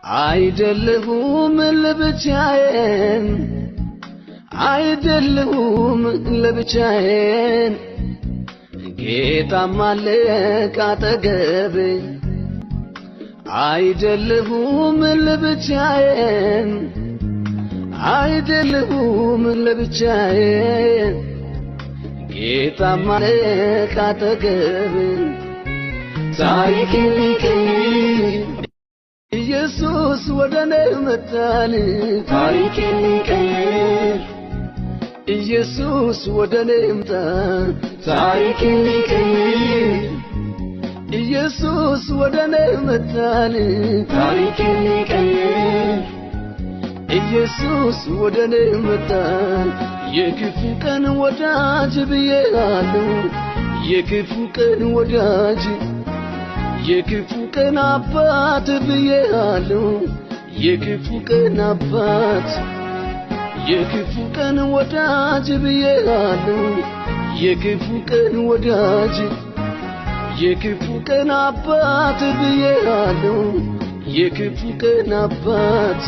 አይደለሁም ለብቻዬን አይደለሁም ለብቻዬን ጌታም አለ ካጠገቤ አይደለሁም ለብቻዬን አይደለሁም ለብቻዬን ጌታም አለ ካጠገቤ ታሪኬን ሊቀይር ኢየሱስ ወደኔ መጣል ታሪኬን ሊቀይር ኢየሱስ ወደኔ መጣ ታሪኬን ሊቀይር ኢየሱስ ወደኔ መጣል ታሪኬን ሊቀይር ኢየሱስ ወደኔ መጣ የክፉ ቀን ወዳጅ ብዬሃለሁ የክፉ ቀን ወዳጅ የክፉ ቀን አባት ብዬሃለሁ የክፉ ቀን አባት የክፉ ቀን ወዳጅ ብዬሃለሁ የክፉ ቀን ወዳጅ የክፉ ቀን አባት ብዬሃለሁ የክፉ ቀን አባት